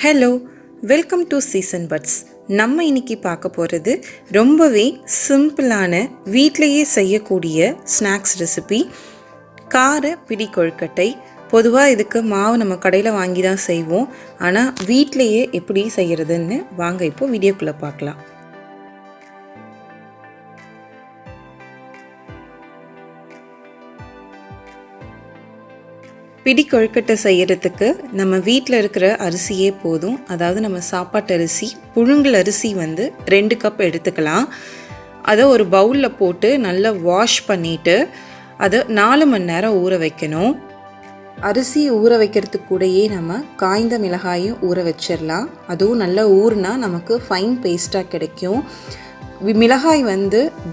Hello, welcome to season buds. நம்ம இன்னைக்கு பார்க்க போகிறது ரொம்பவே சிம்பிளான வீட்டிலையே செய்யக்கூடிய ஸ்நாக்ஸ் ரெசிபி, கார பிடி கொழுக்கட்டை. பொதுவாக இதுக்கு மாவு நம்ம கடையில் வாங்கி தான் செய்வோம். ஆனால் வீட்டிலையே எப்படி செய்கிறதுன்னு வாங்க இப்போ வீடியோக்குள்ளே பார்க்கலாம். பிடி கொழுக்கட்டை செய்கிறதுக்கு நம்ம வீட்டில் இருக்கிற அரிசியே போதும். அதாவது நம்ம சாப்பாட்டு அரிசி, புழுங்கல் அரிசி 2 கப் எடுத்துக்கலாம். அதை ஒரு பவுலில் போட்டு நல்லா வாஷ் பண்ணிவிட்டு அதை 4 மணி நேரம் ஊற வைக்கணும். அரிசி ஊற வைக்கிறதுக்கு கூடயே நம்ம காய்ந்த மிளகாயும் ஊற வச்சிடலாம். அதுவும் நல்லா ஊறுனா நமக்கு ஃபைன் பேஸ்ட்டாக கிடைக்கும். மிளகாய்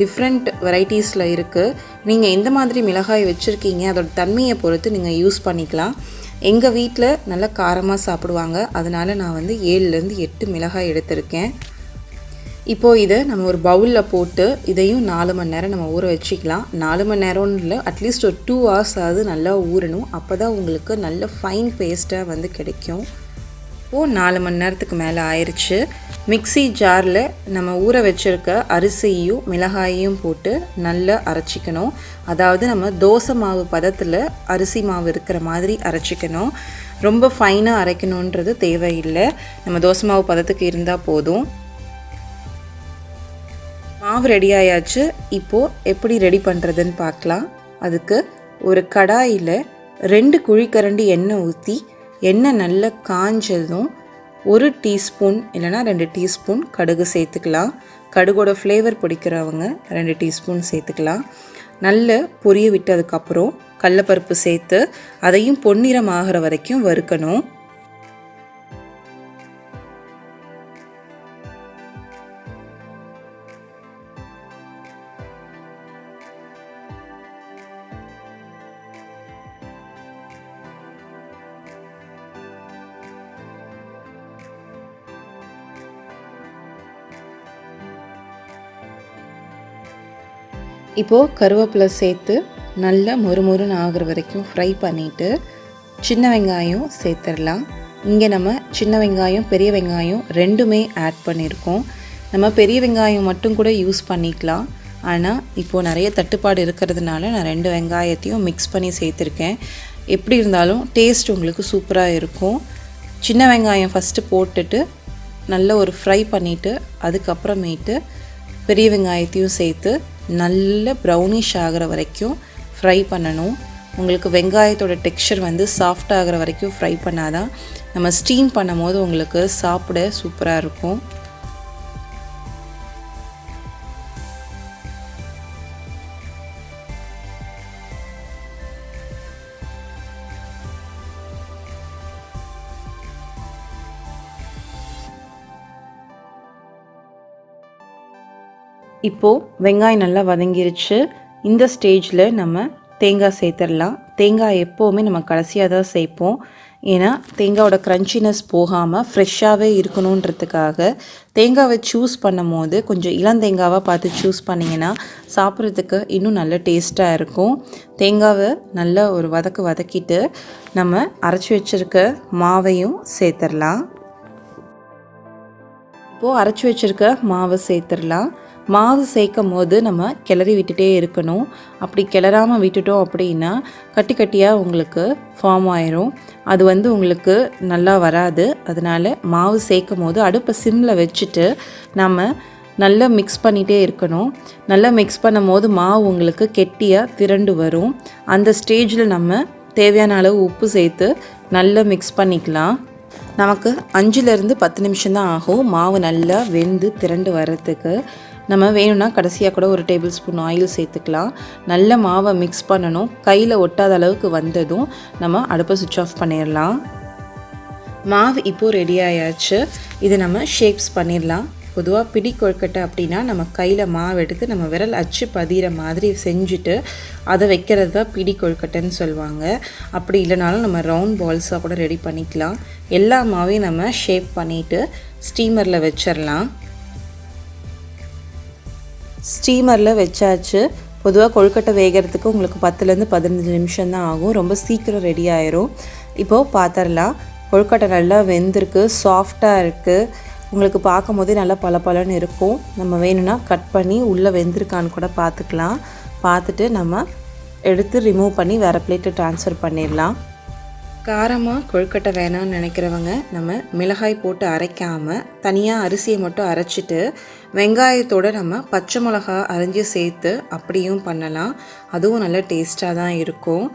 டிஃப்ரெண்ட் வெரைட்டிஸில் இருக்குது. நீங்கள் எந்த மாதிரி மிளகாய் வச்சுருக்கீங்க அதோட தன்மையை பொறுத்து நீங்கள் யூஸ் பண்ணிக்கலாம். எங்கள் வீட்டில் நல்லா காரமாக சாப்பிடுவாங்க, அதனால் நான் 7லேருந்து 8 மிளகாய் எடுத்திருக்கேன். இப்போது இதை நம்ம ஒரு பவுலில் போட்டு இதையும் 4 மணி நேரம் நம்ம ஊற வச்சுக்கலாம். 4 மணி நேரம்னு இல்லை, அட்லீஸ்ட் ஒரு 2 hours ஆகுது நல்லா ஊறணும். அப்போ தான் உங்களுக்கு நல்ல ஃபைன் பேஸ்ட்டாக கிடைக்கும். இப்போது 4 மணி நேரத்துக்கு மேலே ஆயிடுச்சு. மிக்ஸி ஜாரில் நம்ம ஊற வச்சுருக்க அரிசியையும் மிளகாயையும் போட்டு நல்லா அரைச்சிக்கணும். அதாவது நம்ம தோசை மாவு பதத்தில் அரிசி மாவு இருக்கிற மாதிரி அரைச்சிக்கணும். ரொம்ப ஃபைனாக அரைக்கணுன்றது தேவையில்லை, நம்ம தோசை மாவு பதத்துக்கு இருந்தால் போதும். மாவு ரெடி ஆயாச்சு. இப்போது எப்படி ரெடி பண்ணுறதுன்னு பார்க்கலாம். அதுக்கு ஒரு கடாயில் 2 குழிக்கரண்டி எண்ணெய் ஊற்றி, எண்ணெய் நல்லா காஞ்சதும் 1 டீஸ்பூன் இல்லைனா 2 டீஸ்பூன் கடுகு சேர்த்துக்கலாம். கடுகோட ஃப்ளேவர் பிடிக்கிறவங்க 2 டீஸ்பூன் சேர்த்துக்கலாம். நல்ல பொரிய விட்டதுக்கப்புறம் கடலைப்பருப்பு சேர்த்து அதையும் பொன்னிறம் ஆகிற வரைக்கும் வறுக்கணும். இப்போது கருவேப்பிலை சேர்த்து நல்லா மொறுமொறுன்னு ஆகிற வரைக்கும் ஃப்ரை பண்ணிவிட்டு சின்ன வெங்காயம் சேர்த்துடலாம். இங்கே நம்ம சின்ன வெங்காயம் பெரிய வெங்காயம் ரெண்டுமே ஆட் பண்ணியிருக்கோம். நம்ம பெரிய வெங்காயம் மட்டும் கூட யூஸ் பண்ணிக்கலாம். ஆனால் இப்போது நிறைய தட்டுப்பாடு இருக்கிறதுனால நான் 2 வெங்காயத்தையும் மிக்ஸ் பண்ணி சேர்த்துருக்கேன். எப்படி இருந்தாலும் டேஸ்ட் உங்களுக்கு சூப்பராக இருக்கும். சின்ன வெங்காயம் ஃபஸ்ட்டு போட்டுட்டு நல்ல ஒரு ஃப்ரை பண்ணிவிட்டு அதுக்கப்புறமேட்டு பெரிய வெங்காயத்தையும் சேர்த்து நல்ல ப்ரௌனிஷ் ஆகிற வரைக்கும் ஃப்ரை பண்ணணும். உங்களுக்கு வெங்காயத்தோட டெக்ஸ்சர் சாஃப்ட் ஆகிற வரைக்கும் ஃப்ரை பண்ணாதான் நம்ம ஸ்டீம் பண்ணும் போது உங்களுக்கு சாப்பிட சூப்பராக இருக்கும். இப்போது வெங்காயம் நல்லா வதங்கிருச்சு. இந்த ஸ்டேஜில் நம்ம தேங்காய் சேர்த்துடலாம். தேங்காய் எப்போவுமே நம்ம கடைசியாக தான் சேர்ப்போம். ஏன்னா தேங்காயோட க்ரன்ச்சினஸ் போகாமல் ஃப்ரெஷ்ஷாகவே இருக்கணுன்றதுக்காக தேங்காவை சூஸ் பண்ணும் போது கொஞ்சம் இளந்தேங்காவாக பார்த்து சூஸ் பண்ணிங்கன்னா சாப்பிட்றதுக்கு இன்னும் நல்ல டேஸ்ட்டாக இருக்கும். தேங்காவை நல்லா ஒரு வதக்கிட்டு நம்ம அரைச்சி வச்சுருக்க மாவையும் சேர்த்துடலாம். இப்போது அரைச்சி வச்சுருக்க மாவை சேர்த்துடலாம். மாவு சேர்க்கும் போது நம்ம கிளறி விட்டுட்டே இருக்கணும். அப்படி கிளறாமல் விட்டுட்டோம் அப்படின்னா கட்டி கட்டியாக உங்களுக்கு ஃபார்ம் ஆயிரும். அது உங்களுக்கு நல்லா வராது. அதனால் மாவு சேர்க்கும் போது அடுப்பை சிம்மில் வச்சுட்டு நம்ம நல்லா மிக்ஸ் பண்ணிகிட்டே இருக்கணும். நல்லா மிக்ஸ் பண்ணும் போது மாவு உங்களுக்கு கெட்டியாக திரண்டு வரும். அந்த ஸ்டேஜில் நம்ம தேவையான அளவு உப்பு சேர்த்து நல்லா மிக்ஸ் பண்ணிக்கலாம். நமக்கு 5லேருந்து 10 நிமிஷம் தான் ஆகும் மாவு நல்லா வெந்து திரண்டு வர்றதுக்கு. நம்ம வேணும்னா கடைசியாக கூட ஒரு டேபிள் ஸ்பூன் ஆயில் சேர்த்துக்கலாம். நல்ல மாவை மிக்ஸ் பண்ணணும். கையில் ஒட்டாத அளவுக்கு வந்ததும் நம்ம அடுப்பை சுவிட்ச் ஆஃப் பண்ணிடலாம். மாவு இப்போது ரெடி ஆயாச்சு. இதை நம்ம ஷேப்ஸ் பண்ணிடலாம். பொதுவாக பிடி கொழுக்கட்டை அப்படின்னா நம்ம கையில் மாவு எடுத்து நம்ம விரல் அச்சு பதிகிற மாதிரி செஞ்சுட்டு அதை வைக்கிறது தான் பிடி கொழுக்கட்டைன்னு சொல்லுவாங்க. அப்படி இல்லைனாலும் நம்ம ரவுண்ட் பால்ஸாக கூட ரெடி பண்ணிக்கலாம். எல்லா மாவையும் நம்ம ஷேப் பண்ணிவிட்டு ஸ்டீமரில் வச்சிடலாம். ஸ்டீமரில் வச்சாச்சு. பொதுவாக கொழுக்கட்டை வேகிறதுக்கு உங்களுக்கு 10லேருந்து 15 நிமிஷம் தான் ஆகும். ரொம்ப சீக்கிரம் ரெடி ஆயிரும். இப்போது பார்த்துடலாம். கொழுக்கட்டை நல்லா வெந்திருக்கு, சாஃப்டாக இருக்குது. உங்களுக்கு பார்க்கும் போதே நல்லா பளபளன்னு இருக்கும். நம்ம வேணும்னா கட் பண்ணி உள்ளே வெந்திருக்கான்னு கூட பார்த்துக்கலாம். பார்த்துட்டு நம்ம எடுத்து ரிமூவ் பண்ணி வேறு பிளேட்டு ட்ரான்ஸ்ஃபர் பண்ணிடலாம். காரமாக கொழுக்கட்டை வேணான்னு நினைக்கிறவங்க நம்ம மிளகாய் போட்டு அரைக்காமல் தனியாக அரிசியை மட்டும் அரைச்சிட்டு வெங்காயத்தோடு நம்ம பச்சை மிளகா அரைஞ்சி சேர்த்து அப்படியும் பண்ணலாம். அதுவும் நல்ல டேஸ்ட்டாக தான் இருக்கும்.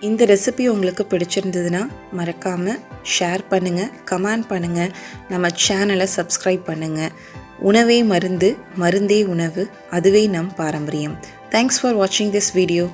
இந்த ரெசிபி உங்களுக்கு பிடிச்சிருந்ததுன்னா மறக்காமல் ஷேர் பண்ணுங்கள், கமெண்ட் பண்ணுங்கள், நம்ம சேனலை சப்ஸ்கிரைப் பண்ணுங்கள். உணவே மருந்து, மருந்தே உணவு, அதுவே நம் பாரம்பரியம். தேங்க்ஸ் ஃபார் வாட்சிங் திஸ் வீடியோ.